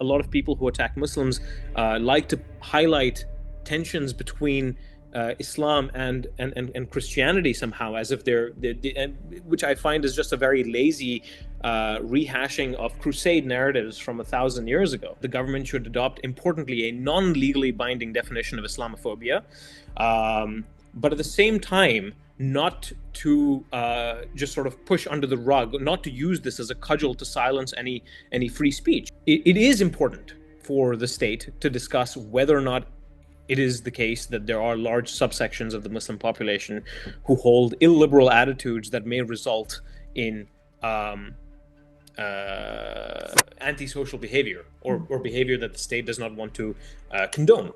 a lot of people who attack Muslims like to highlight tensions between Islam and Christianity somehow, as if which I find is just a very lazy rehashing of crusade narratives from 1,000 years ago. The government should adopt, importantly, a non-legally binding definition of Islamophobia, but at the same time, not to just sort of push under the rug, not to use this as a cudgel to silence any free speech. It is important for the state to discuss whether or not it is the case that there are large subsections of the Muslim population who hold illiberal attitudes that may result in antisocial behavior or behavior that the state does not want to condone.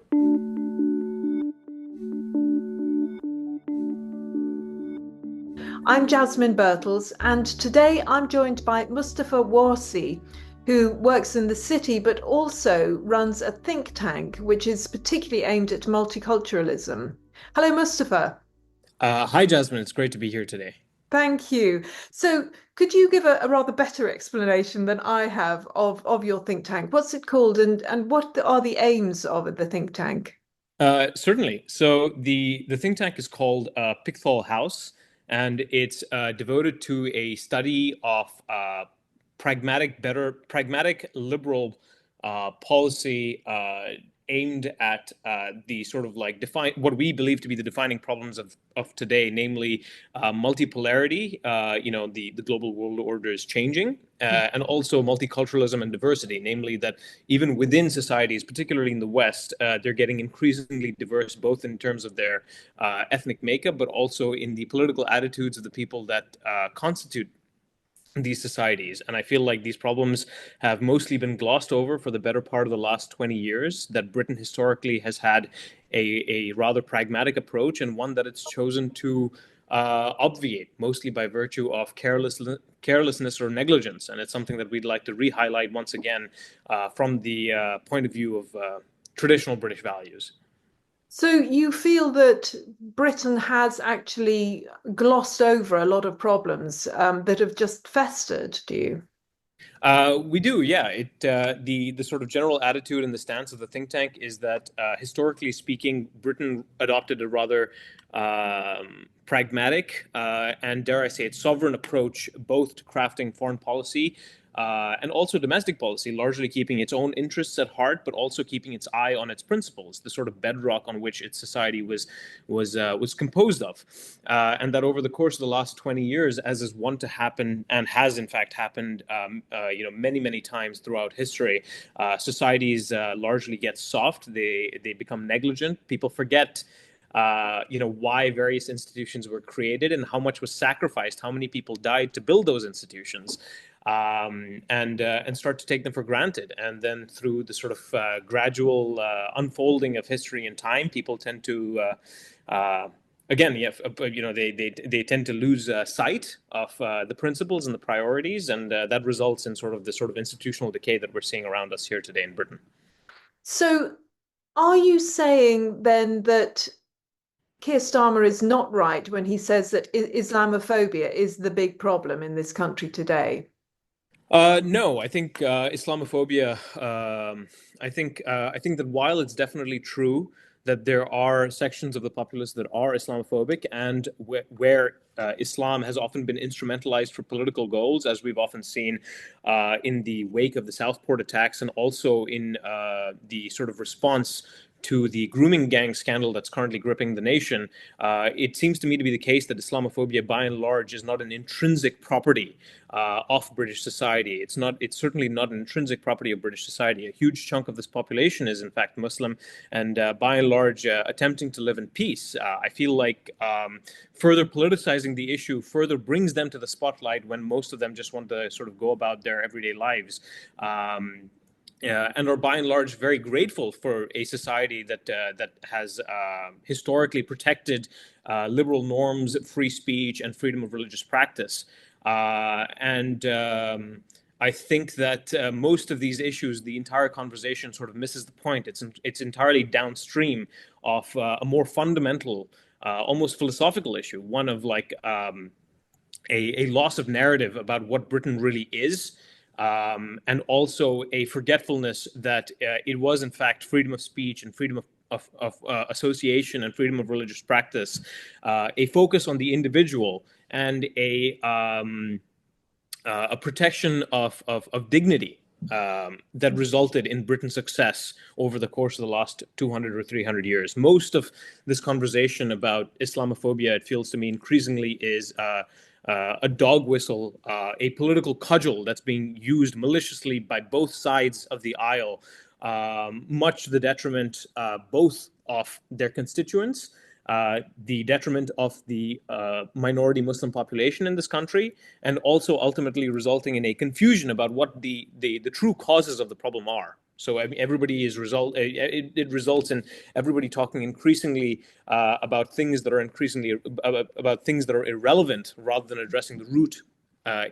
I'm Jasmine Birtles, and today I'm joined by Mustafa Warsi, who works in the city but also runs a think tank which is particularly aimed at multiculturalism. Hello, Mustafa. Hi, Jasmine. It's great to be here today. Thank you. So, could you give a rather better explanation than I have of your think tank? What's it called, and what are the aims of the think tank? Certainly. So the think tank is called Pickthall House, and it's devoted to a study of pragmatic liberal policy aimed at the sort of like define what we believe to be the defining problems of today, namely multipolarity. The global world order is changing, and also multiculturalism and diversity, namely that even within societies, particularly in the West, they're getting increasingly diverse, both in terms of their ethnic makeup, but also in the political attitudes of the people that constitute these societies. And I feel like these problems have mostly been glossed over for the better part of the last 20 years, that Britain historically has had a rather pragmatic approach, and one that it's chosen to obviate, mostly by virtue of carelessness or negligence. And it's something that we'd like to re-highlight once again from the point of view of traditional British values. So you feel that Britain has actually glossed over a lot of problems that have just festered, do you? We do, yeah. The sort of general attitude and the stance of the think tank is that, historically speaking, Britain adopted a rather pragmatic and, dare I say it, sovereign approach, both to crafting foreign policy and also domestic policy, largely keeping its own interests at heart, but also keeping its eye on its principles, the sort of bedrock on which its society was composed of, and that over the course of the last 20 years, as is wont to happen, and has in fact happened, many times throughout history, societies largely get soft. They become negligent. People forget why various institutions were created and how much was sacrificed, how many people died to build those institutions, and start to take them for granted. And then through the sort of gradual unfolding of history and time, people tend to they tend to lose sight of the principles and the priorities, and that results in the sort of institutional decay that we're seeing around us here today in Britain. So are you saying then that Keir Starmer is not right when he says that Islamophobia is the big problem in this country today? No, I think Islamophobia. I think that while it's definitely true that there are sections of the populace that are Islamophobic, and where Islam has often been instrumentalized for political goals, as we've often seen in the wake of the Southport attacks, and also in the sort of response to the grooming gang scandal that's currently gripping the nation. It seems to me to be the case that Islamophobia, by and large, is not an intrinsic property of British society. It's certainly not an intrinsic property of British society. A huge chunk of this population is, in fact, Muslim, and by and large, attempting to live in peace. I feel like further politicizing the issue further brings them to the spotlight when most of them just want to sort of go about their everyday lives. And are by and large very grateful for a society that has historically protected liberal norms, free speech, and freedom of religious practice. And I think that most of these issues, the entire conversation sort of misses the point. It's entirely downstream of a more fundamental, almost philosophical issue, one of like a loss of narrative about what Britain really is. and also a forgetfulness that it was in fact freedom of speech and freedom of association and freedom of religious practice, a focus on the individual, and a protection of dignity that resulted in Britain's success over the course of the last 200 or 300 years. Most of this conversation about Islamophobia, it feels to me, increasingly is a dog whistle, a political cudgel that's being used maliciously by both sides of the aisle, much to the detriment both of their constituents, the detriment of the minority Muslim population in this country, and also ultimately resulting in a confusion about what the true causes of the problem are. So I mean, it results in everybody talking increasingly about things that are irrelevant rather than addressing the root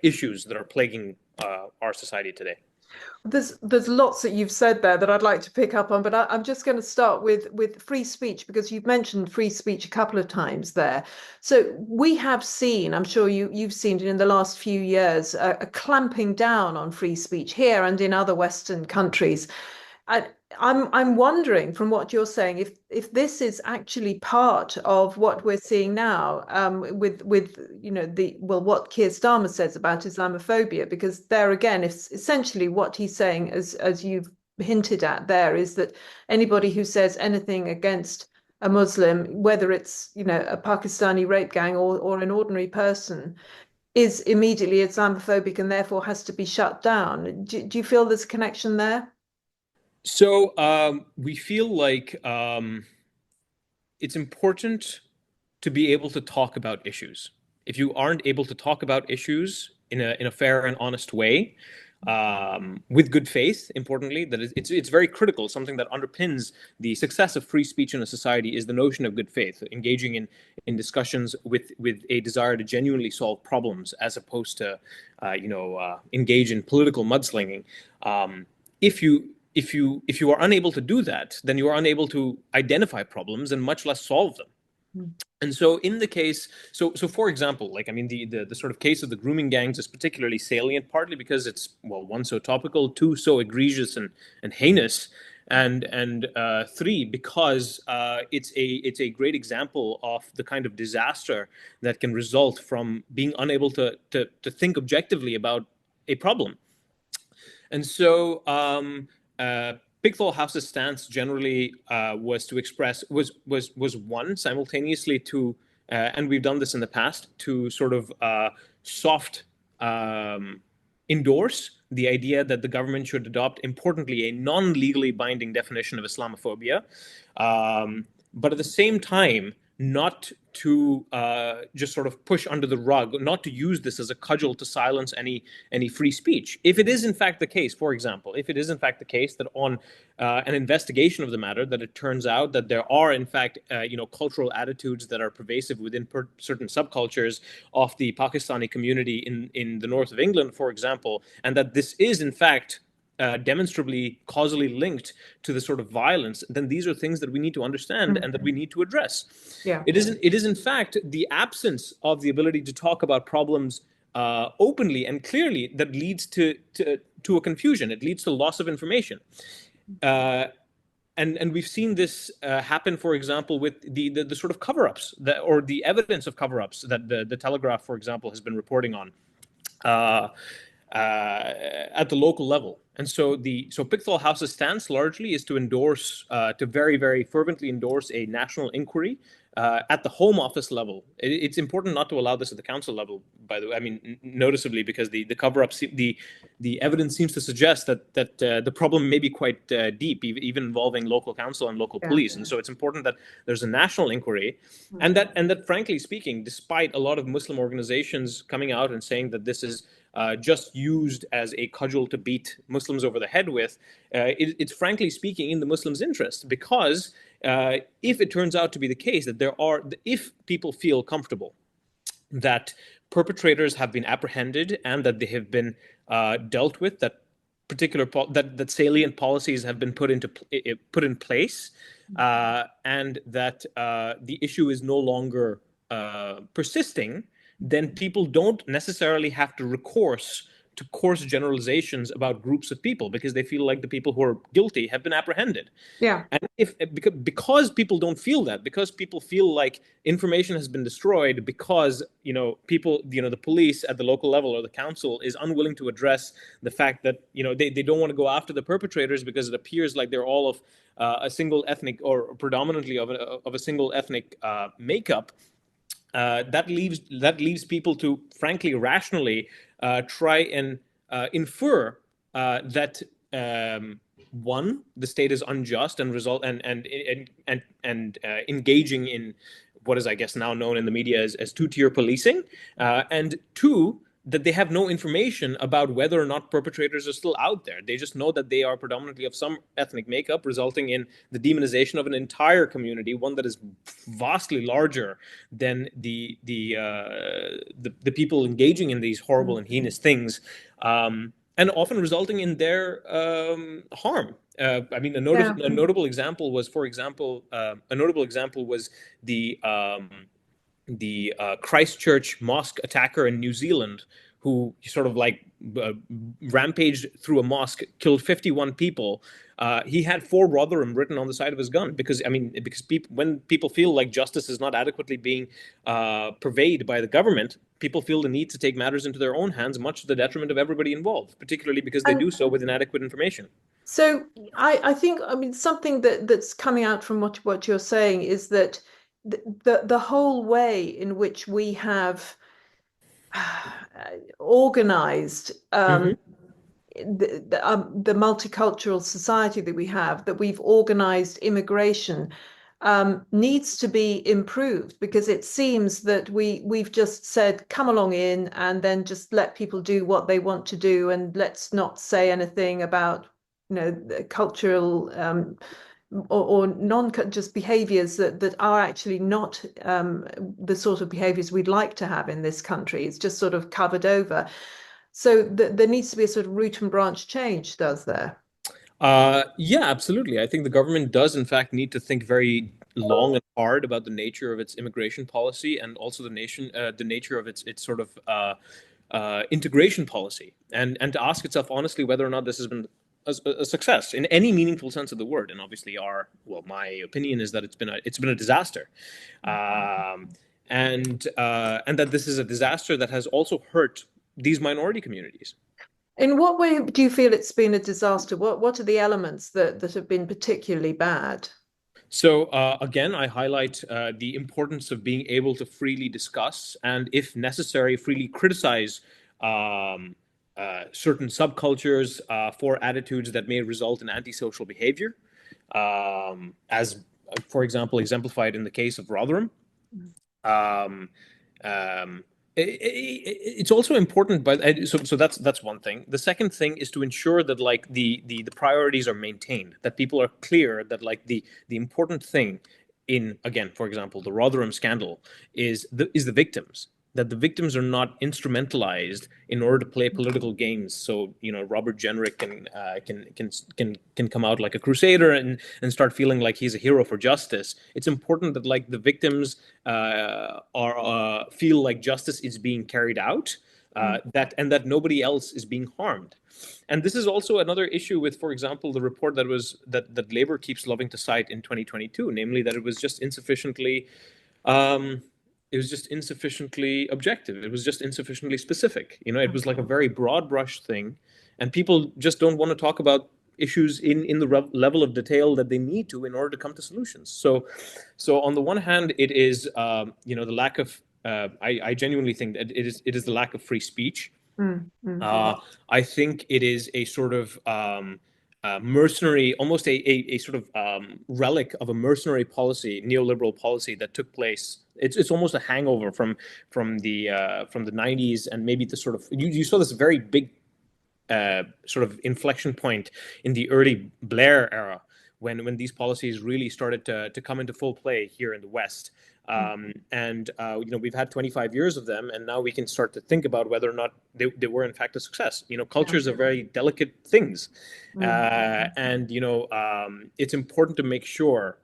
issues that are plaguing our society today. There's lots that you've said there that I'd like to pick up on, but I'm just going to start with free speech, because you've mentioned free speech a couple of times there. So we have seen, I'm sure you've seen it in the last few years, a clamping down on free speech here and in other Western countries. I'm wondering, from what you're saying, if this is actually part of what we're seeing now, with what Keir Starmer says about Islamophobia, because there again, it's essentially what he's saying, as you've hinted at there, is that anybody who says anything against a Muslim, whether it's a Pakistani rape gang or an ordinary person, is immediately Islamophobic and therefore has to be shut down. Do you feel there's a connection there? So we feel like it's important to be able to talk about issues. If you aren't able to talk about issues in a fair and honest way, with good faith, importantly, that it's very critical. Something that underpins the success of free speech in a society is the notion of good faith, engaging in discussions with a desire to genuinely solve problems, as opposed to engage in political mudslinging. If you are unable to do that, then you are unable to identify problems and much less solve them. And so in the case, so for example, like, I mean, the sort of case of the grooming gangs is particularly salient, partly because it's, well, one, so topical, two, so egregious and heinous, and three, because it's a great example of the kind of disaster that can result from being unable to think objectively about a problem. And so Pickthall House's stance generally was to express was one, simultaneously to and we've done this in the past, to sort of soft endorse the idea that the government should adopt, importantly, a non-legally binding definition of Islamophobia, but at the same time not to just sort of push under the rug, not to use this as a cudgel to silence any free speech. If it is in fact the case, for example, if it is in fact the case that on an investigation of the matter, that it turns out that there are in fact cultural attitudes that are pervasive within certain subcultures of the Pakistani community in the north of England, for example, and that this is in fact demonstrably causally linked to the sort of violence, then these are things that we need to understand and that we need to address. Yeah. It is in fact the absence of the ability to talk about problems openly and clearly that leads to a confusion. It leads to loss of information. And we've seen this happen, for example, with the sort of cover-ups or the evidence of cover-ups that the Telegraph, for example, has been reporting on at the local level. And so Pickthall House's stance largely is to endorse, to very, very fervently endorse a national inquiry at the Home Office level. It's important not to allow this at the council level, by the way. I mean, noticeably, because the cover-up, the evidence seems to suggest that the problem may be quite deep, even involving local council and local police. And so it's important that there's a national inquiry, and that frankly speaking, despite a lot of Muslim organizations coming out and saying that this is just used as a cudgel to beat Muslims over the head with, it's frankly speaking in the Muslims' interest, because if it turns out to be the case that if people feel comfortable that perpetrators have been apprehended and that they have been dealt with, that that salient policies have been put in place, and that the issue is no longer persisting, then people don't necessarily have to recourse to coarse generalizations about groups of people because they feel like the people who are guilty have been apprehended. Yeah. And if because people don't feel that, because people feel like information has been destroyed, because people, the police at the local level or the council is unwilling to address the fact that they don't want to go after the perpetrators because it appears like they're all of a single ethnic or predominantly of a single ethnic makeup. That leaves people to frankly rationally try and infer that one, the state is unjust and engaging in what is, I guess, now known in the media as two-tier policing, and two, that they have no information about whether or not perpetrators are still out there. They just know that they are predominantly of some ethnic makeup, resulting in the demonization of an entire community, one that is vastly larger than the people engaging in these horrible and heinous things, and often resulting in their harm. I mean, a notable example was, for example, the Christchurch mosque attacker in New Zealand, who sort of like rampaged through a mosque, killed 51 people. He had "For Rotherham" written on the side of his gun because when people feel like justice is not adequately being purveyed by the government, people feel the need to take matters into their own hands, much to the detriment of everybody involved, particularly because they do so with inadequate information. So I think, I mean, something that's coming out from what you're saying is that the whole way in which we have organized Mm-hmm. the multicultural society that we have, that we've organized immigration, needs to be improved, because it seems that we've just said, come along in, and then just let people do what they want to do, and let's not say anything about cultural or non just behaviors that are actually not the sort of behaviors we'd like to have in this country. It's just sort of covered over. So there needs to be a sort of root and branch change, does there? Yeah, absolutely. I think the government does, in fact, need to think very long and hard about the nature of its immigration policy, and also the nature of its sort of integration policy, and to ask itself honestly whether or not this has been a success in any meaningful sense of the word. And obviously, my opinion is that it's been a disaster, and that this is a disaster that has also hurt these minority communities. In what way do you feel it's been a disaster? What are the elements that have been particularly bad? So again, I highlight the importance of being able to freely discuss and, if necessary, freely criticize certain subcultures for attitudes that may result in antisocial behavior, as, for example, exemplified in the case of Rotherham. Um, um, it's also important, but so that's one thing. The second thing is to ensure that like the priorities are maintained, that people are clear that like the important thing in, again, for example, the Rotherham scandal is the victims. That the victims are not instrumentalized in order to play political games. So Robert Jenrick can come out like a crusader and start feeling like he's a hero for justice. It's important that like the victims feel like justice is being carried out, that nobody else is being harmed. And this is also another issue with, for example, the report that Labour keeps loving to cite in 2022, namely that it was just insufficiently. It was just insufficiently objective. It was just insufficiently specific. It was like a very broad brush thing, and people just don't want to talk about issues in the level of detail that they need to in order to come to solutions. So on the one hand, it is the lack of. I genuinely think that it is the lack of free speech. I think it is a sort of mercenary, almost a sort of relic of a mercenary policy, neoliberal policy that took place. It's almost a hangover from the 90s, and maybe the sort of you saw this very big sort of inflection point in the early Blair era, when these policies really started to come into full play here in the West. And we've had 25 years of them, and now we can start to think about whether or not they were in fact a success. Cultures are very delicate things, and it's important to make sure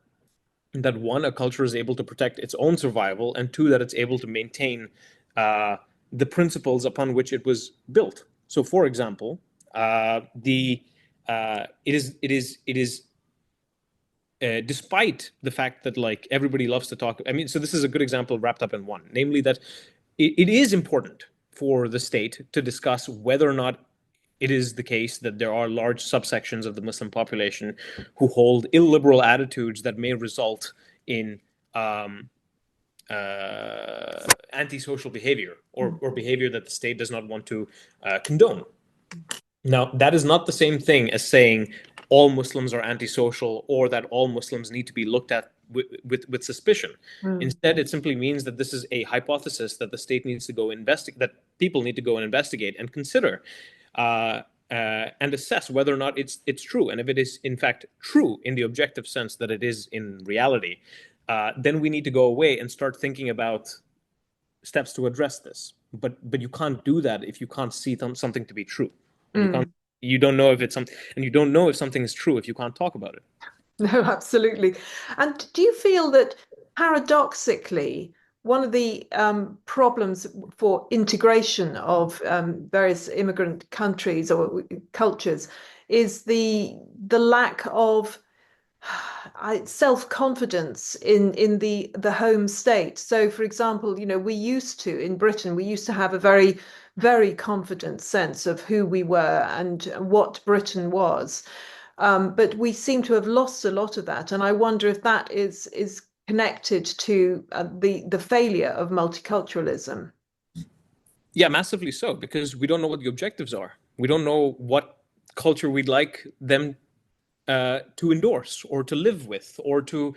that, one, a culture is able to protect its own survival, and two, that it's able to maintain the principles upon which it was built. So, for example, the it is despite the fact that like everybody loves to talk. I mean, so this is a good example wrapped up in one, namely that it is important for the state to discuss whether or not it is the case that there are large subsections of the Muslim population who hold illiberal attitudes that may result in um, antisocial behavior or behavior that the state does not want to condone. Now, that is not the same thing as saying all Muslims are antisocial or that all Muslims need to be looked at with suspicion. Mm. Instead, it simply means that this is a hypothesis that the state needs to go investigate, that people need to go and investigate and consider and assess whether or not it's true. And if it is in fact true in the objective sense that it is in reality, then we need to go away and start thinking about steps to address this. But you can't do that if you can't see something to be true. And Mm. you don't know if it's something, and you don't know if something is true if you can't talk about it. No, absolutely. And do you feel that paradoxically, one of the problems for integration of various immigrant countries or cultures is the lack of self-confidence in the home state. So, for example, we used to in Britain, we used to have a very confident sense of who we were and what Britain was. But we seem to have lost a lot of that, and I wonder if that is connected to the failure of multiculturalism. Yeah, massively so, because we don't know what the objectives are. We don't know what culture we'd like them to endorse or to live with or to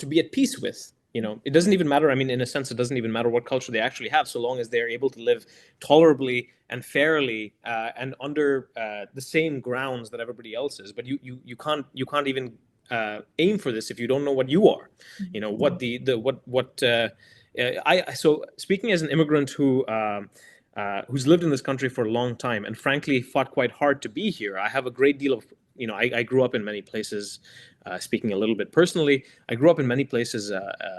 be at peace with. You know, it doesn't even matter. I mean, in a sense, it doesn't even matter what culture they actually have, so long as they're able to live tolerably and fairly and under the same grounds that everybody else is. But you can't even aim for this if you don't know what you are. You know what the what I so speaking as an immigrant who's lived in this country for a long time and frankly fought quite hard to be here. I have a great deal of, I grew up in many places. Speaking a little bit personally, I grew up in many places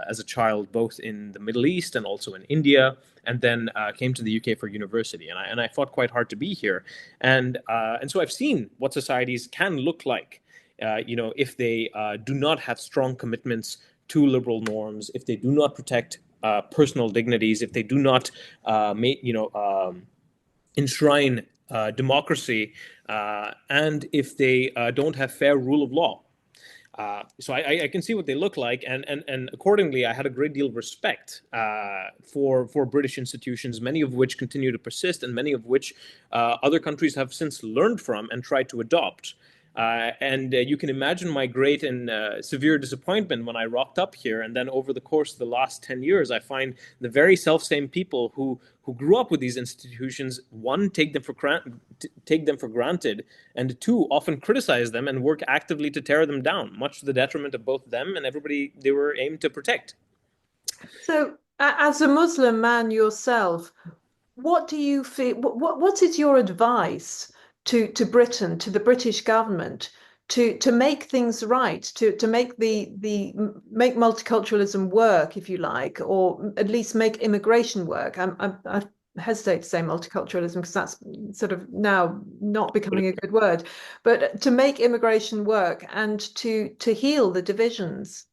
as a child, both in the Middle East and also in India, and then came to the UK for university. And I fought quite hard to be here, and so I've seen what societies can look like. If they do not have strong commitments to liberal norms, if they do not protect personal dignities, if they do not enshrine democracy, and if they don't have fair rule of law. So I can see what they look like, and accordingly, I had a great deal of respect for British institutions, many of which continue to persist, and many of which other countries have since learned from and tried to adopt. And you can imagine my great and severe disappointment when I rocked up here. And then over the course of the last 10 years, I find the very self-same people who grew up with these institutions, one, take them for granted, and two, often criticize them and work actively to tear them down, much to the detriment of both them and everybody they were aimed to protect. So, as a Muslim man yourself, what do you feel? What is your advice to Britain, to the British government, to make things right, to make make multiculturalism work, if you like, or at least make immigration work? I hesitate to say multiculturalism because that's sort of now not becoming a good word, but to make immigration work and to heal the divisions.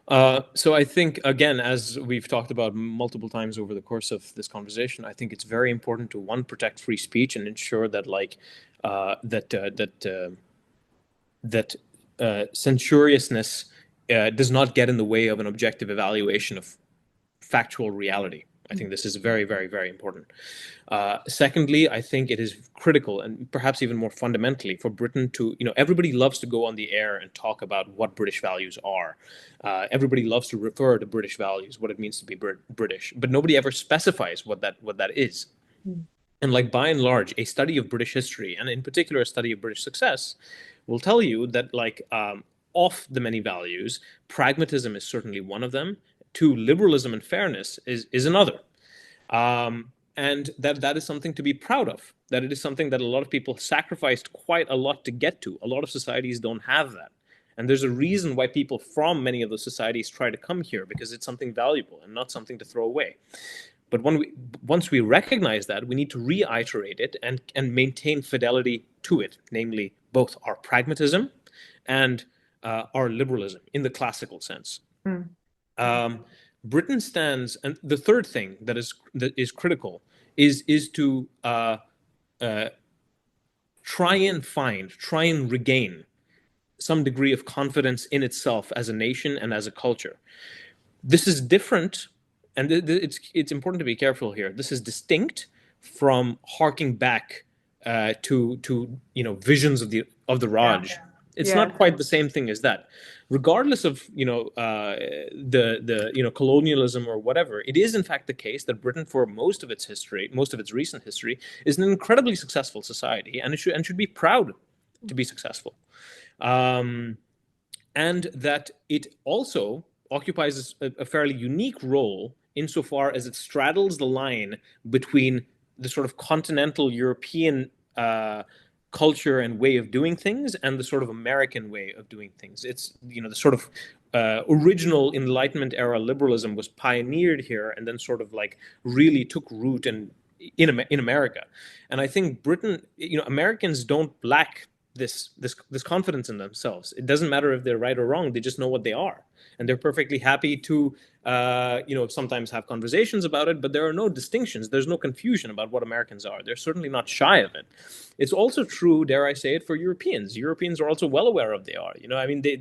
So I think, again, as we've talked about multiple times over the course of this conversation, I think it's very important to, one, protect free speech and ensure that censoriousness does not get in the way of an objective evaluation of factual reality. I think this is very, very, very important. Secondly, I think it is critical and perhaps even more fundamentally for Britain to, everybody loves to go on the air and talk about what British values are. Everybody loves to refer to British values, what it means to be British, but nobody ever specifies what that is. And like by and large, a study of British history, and in particular a study of British success, will tell you that of the many values, pragmatism is certainly one of them. Two, liberalism and fairness is another. And that is something to be proud of. That it is something that a lot of people sacrificed quite a lot to get to. A lot of societies don't have that. And there's a reason why people from many of those societies try to come here, because it's something valuable and not something to throw away. But once we recognize that, we need to reiterate it and maintain fidelity to it, namely both our pragmatism and our liberalism in the classical sense. Mm. Britain stands, and the third thing that is critical is to try and regain some degree of confidence in itself as a nation and as a culture. This is different, and it's important to be careful here. This is distinct from harking back to visions of the Raj. Yeah. It's Yeah. not quite the same thing as that. Regardless of the colonialism or whatever, it is in fact the case that Britain, for most of its history, most of its recent history, is an incredibly successful society, and it should be proud to be successful. And that it also occupies a fairly unique role insofar as it straddles the line between the sort of continental European culture and way of doing things and the sort of American way of doing things. It's, the sort of original Enlightenment era liberalism was pioneered here and then sort of like really took root in America. And I think Britain, Americans don't lack this confidence in themselves. It doesn't matter if they're right or wrong. They just know what they are. And they're perfectly happy to, sometimes have conversations about it, but there are no distinctions. There's no confusion about what Americans are. They're certainly not shy of it. It's also true, dare I say it, for Europeans. Europeans are also well aware of they are.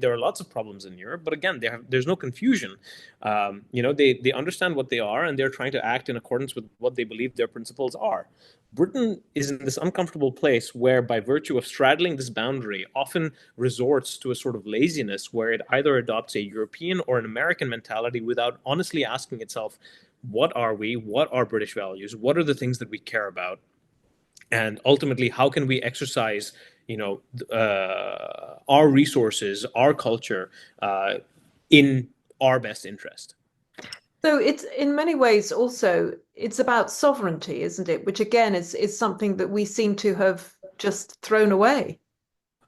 There are lots of problems in Europe, but again, there's no confusion. They understand what they are, and they're trying to act in accordance with what they believe their principles are. Britain is in this uncomfortable place where, by virtue of straddling this boundary, often resorts to a sort of laziness where it either adopts a European or an American mentality without honestly asking itself, what are we? What are British values? What are the things that we care about? And ultimately, how can we exercise, our resources, our culture, in our best interest? So it's in many ways also it's about sovereignty, isn't it? Which again is something that we seem to have just thrown away.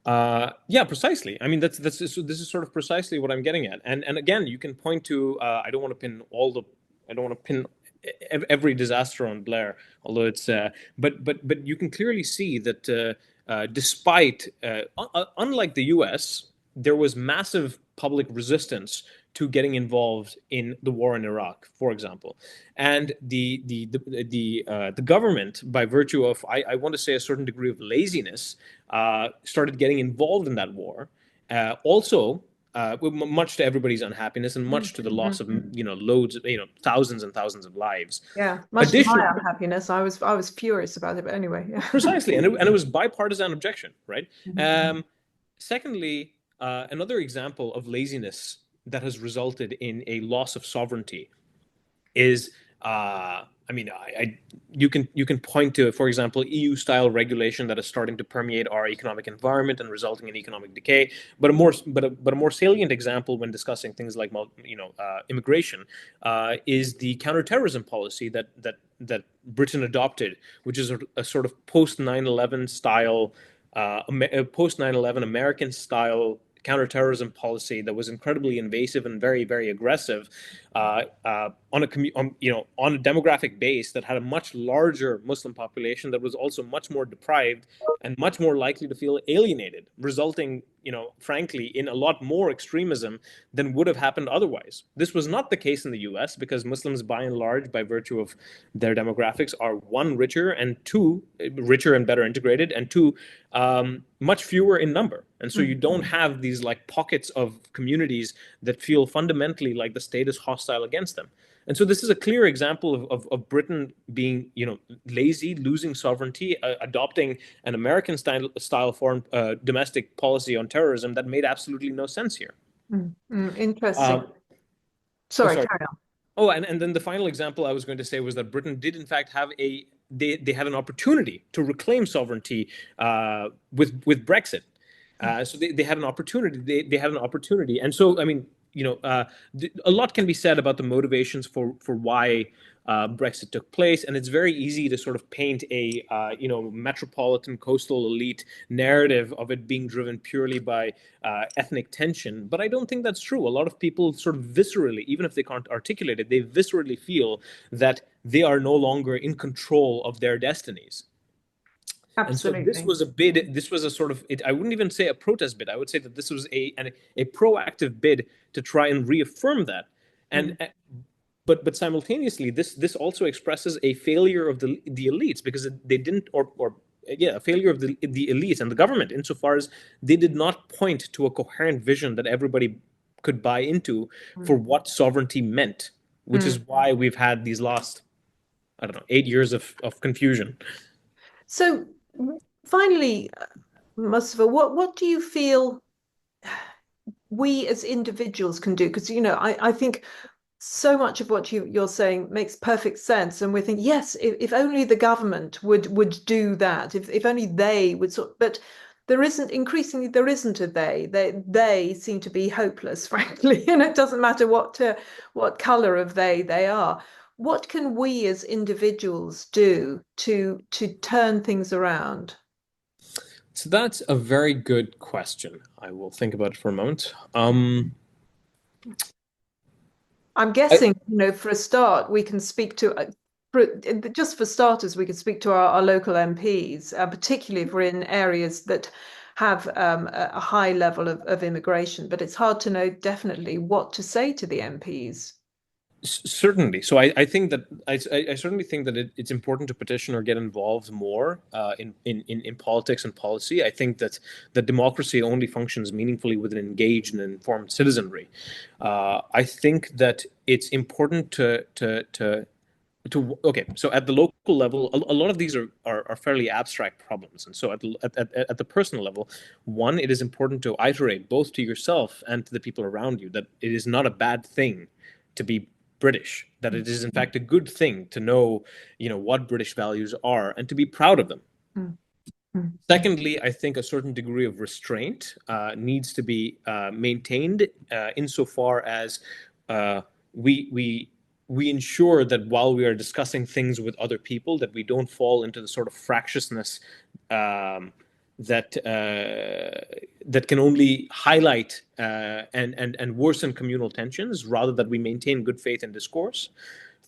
Yeah, precisely. I mean, this is sort of precisely what I'm getting at. And again, you can point to I don't want to pin every disaster on Blair, although it's but you can clearly see that despite unlike the U.S., there was massive public resistance to getting involved in the war in Iraq, for example, and the government, by virtue of I want to say a certain degree of laziness, started getting involved in that war. Also, much to everybody's unhappiness and much to the loss of loads, thousands and thousands of lives. Yeah, much to my unhappiness. I was furious about it, but anyway. Yeah. Precisely, and it was bipartisan objection, right? Secondly, another example of laziness that has resulted in a loss of sovereignty is, you can point to, for example, EU-style regulation that is starting to permeate our economic environment and resulting in economic decay. But a more salient example when discussing things like immigration is the counterterrorism policy that Britain adopted, which is a sort of post 9/11 style, post 9/11 American style counterterrorism policy that was incredibly invasive and very, very aggressive on a demographic base that had a much larger Muslim population that was also much more deprived and much more likely to feel alienated, resulting, frankly, in a lot more extremism than would have happened otherwise. This was not the case in the US because Muslims, by and large, by virtue of their demographics, are one, richer, and two, richer and better integrated, and two, much fewer in number. And so you don't have these like pockets of communities that feel fundamentally like the state is hostile against them. And so this is a clear example of Britain being, lazy, losing sovereignty, adopting an American style foreign domestic policy on terrorism that made absolutely no sense here. Interesting. Sorry, carry on. Oh, and then the final example I was going to say was that Britain did in fact have they had an opportunity to reclaim sovereignty with Brexit. So they had an opportunity. They had an opportunity, and so I mean, a lot can be said about the motivations for why Brexit took place, and it's very easy to sort of paint a metropolitan coastal elite narrative of it being driven purely by ethnic tension. But I don't think that's true. A lot of people sort of viscerally, even if they can't articulate it, they viscerally feel that they are no longer in control of their destinies. And so this Absolutely. was a bid. This was a sort of I wouldn't even say a protest bid. I would say that this was a proactive bid to try and reaffirm that. And Mm. but simultaneously, this also expresses a failure of the elites, because they didn't, or yeah, a failure of the elites and the government, insofar as they did not point to a coherent vision that everybody could buy into for Mm. what sovereignty meant, which Mm. is why we've had these last, I don't know, 8 years of confusion. So finally, Mustafa, what do you feel we as individuals can do? Because, I think so much of what you're saying makes perfect sense. And we think, yes, if only the government would do that, if only they would but increasingly there isn't a they. They seem to be hopeless, frankly, and it doesn't matter what color of they are. What can we as individuals do to turn things around? So that's a very good question. I will think about it for a moment. I'm I, guessing, for a start, we can speak to, just for starters, we could speak to our local MPs, particularly if we're in areas that have a high level of immigration. But it's hard to know definitely what to say to the MPs. Certainly. So I think that I certainly think that it's important to petition or get involved more in politics and policy. I think that democracy only functions meaningfully with an engaged and informed citizenry. I think that it's important to okay. So at the local level, a lot of these are fairly abstract problems, and so at the personal level, one, it is important to iterate both to yourself and to the people around you that it is not a bad thing to be British, that it is in fact a good thing to know, what British values are and to be proud of them. Mm, mm, Secondly, I think a certain degree of restraint needs to be maintained insofar as uh, we ensure that while we are discussing things with other people, that we don't fall into the sort of fractiousness um, that can only highlight and worsen communal tensions, rather that we maintain good faith in discourse.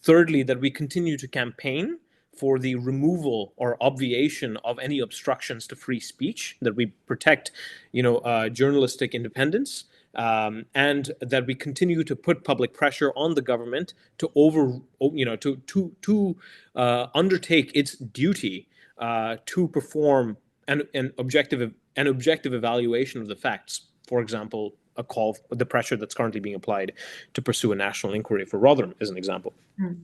Thirdly, that we continue to campaign for the removal or obviation of any obstructions to free speech, that we protect, journalistic independence, and that we continue to put public pressure on the government to undertake its duty to perform an objective evaluation of the facts. For example, the pressure that's currently being applied to pursue a national inquiry for Rotherham is an example. mm,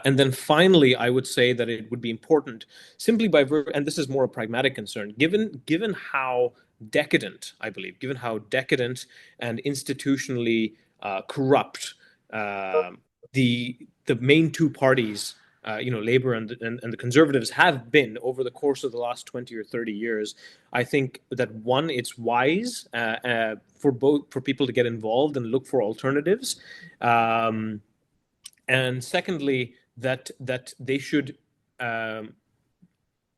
And then finally, I would say that it would be important, simply and this is more a pragmatic concern, given how decadent, I believe, given how decadent and institutionally corrupt the main two parties, Labour and the Conservatives, have been over the course of the last 20 or 30 years. I think that, one, it's wise for people to get involved and look for alternatives. And secondly, that um,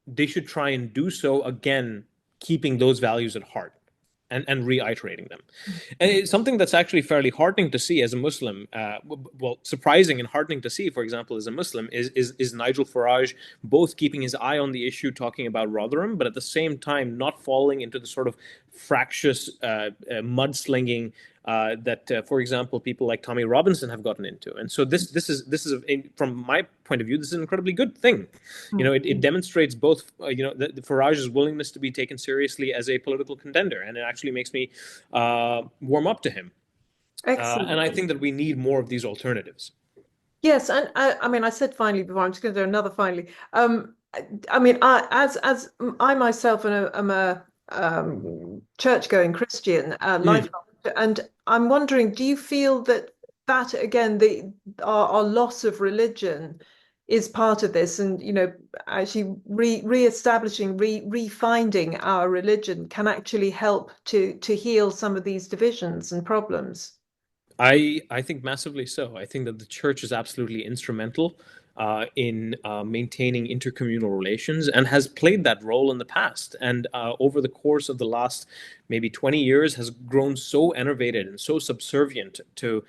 they should try and do so again, keeping those values at heart and reiterating them. And it's something that's actually fairly heartening to see as a Muslim. Well, surprising and heartening to see, for example, as a Muslim, is Nigel Farage both keeping his eye on the issue, talking about Rotherham, but at the same time not falling into the sort of fractious mudslinging that, for example, people like Tommy Robinson have gotten into. And so from my point of view, this is an incredibly good thing. mm. It demonstrates both, Farage's willingness to be taken seriously as a political contender, and it actually makes me warm up to him. And Excellent. I think that we need more of these alternatives. Yes, and I mean, I said finally before. I'm just going to do another finally. I mean, as I myself am a church-going Christian, Mm. lifelong, and I'm wondering, do you feel that again, our loss of religion is part of this, and actually re-establishing, refinding our religion can actually help to heal some of these divisions and problems. I think massively so. I think that the church is absolutely instrumental in maintaining intercommunal relations and has played that role in the past. And over the course of the last maybe 20 years has grown so enervated and so subservient to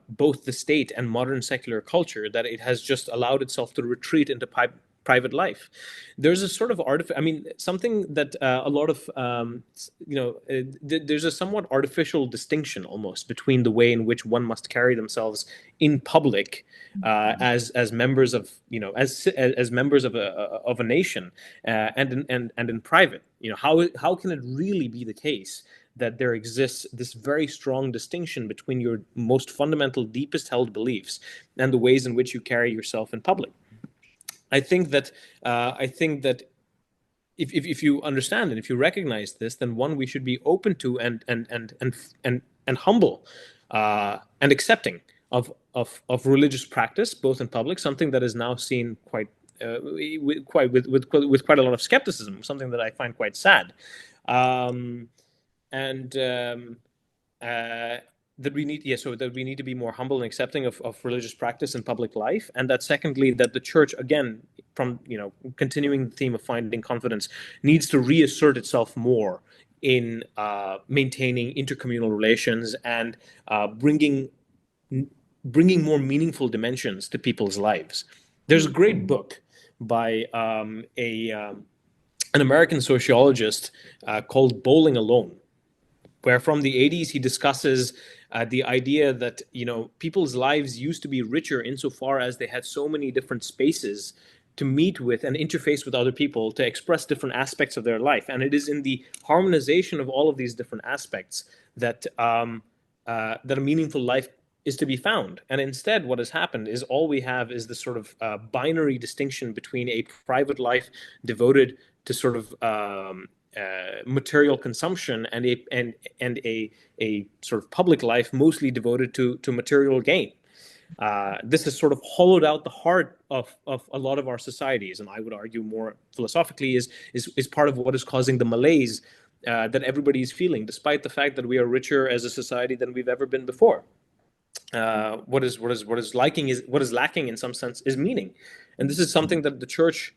both the state and modern secular culture that it has just allowed itself to retreat into private life. There's a sort of something that a lot of, there's a somewhat artificial distinction almost between the way in which one must carry themselves in public as members of, as members of a nation and in private. How can it really be the case that there exists this very strong distinction between your most fundamental, deepest held beliefs and the ways in which you carry yourself in public? I think that if you understand and if you recognize this, then one, we should be open to and humble and accepting of religious practice, both in public, something that is now seen with quite a lot of skepticism, something that I find quite sad, that we need to be more humble and accepting of religious practice in public life, and that secondly, that the church, again, from continuing the theme of finding confidence, needs to reassert itself more in maintaining intercommunal relations and bringing more meaningful dimensions to people's lives. There's a great book by an American sociologist called Bowling Alone, where from the 80s he discusses the idea that people's lives used to be richer insofar as they had so many different spaces to meet with and interface with other people, to express different aspects of their life. And it is in the harmonization of all of these different aspects that that a meaningful life is to be found. And instead, what has happened is all we have is this sort of binary distinction between a private life devoted to sort of material consumption and a sort of public life mostly devoted to material gain. This has sort of hollowed out the heart of a lot of our societies, and I would argue more philosophically is part of what is causing the malaise that everybody is feeling, despite the fact that we are richer as a society than we've ever been before. What is lacking in some sense is meaning, and this is something that the church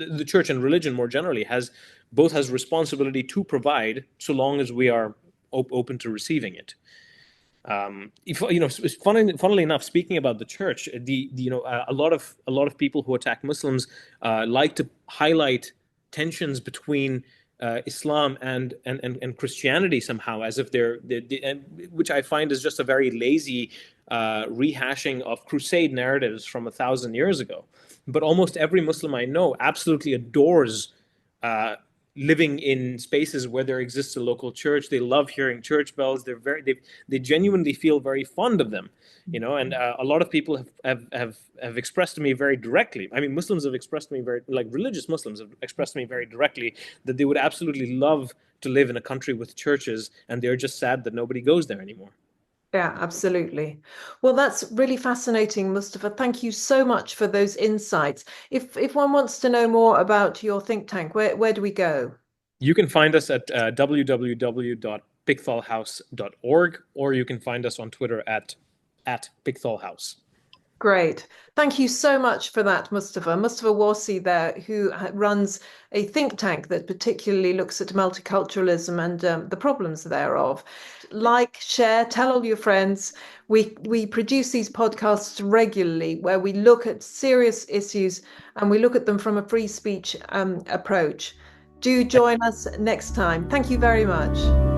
the church and religion more generally has responsibility to provide, so long as we are open to receiving it. Funnily enough, speaking about the church, a lot of people who attack Muslims like to highlight tensions between Islam and Christianity somehow, as if which I find is just a very lazy rehashing of crusade narratives from 1,000 years ago. But almost every Muslim I know absolutely adores living in spaces where there exists a local church. They love hearing church bells. They genuinely feel very fond of them, and a lot of people have expressed to me very directly. I mean, Muslims have expressed to me religious Muslims have expressed to me very directly that they would absolutely love to live in a country with churches, and they're just sad that nobody goes there anymore. Yeah, absolutely. Well, that's really fascinating, Mustafa. Thank you so much for those insights. If one wants to know more about your think tank, where do we go? You can find us at www.pickthallhouse.org, or you can find us on Twitter at Pickthall House. Great. Thank you so much for that, Mustafa. Mustafa Warsi there, who runs a think tank that particularly looks at multiculturalism and the problems thereof. Like, share, tell all your friends. We produce these podcasts regularly where we look at serious issues and we look at them from a free speech approach. Do join us next time. Thank you very much.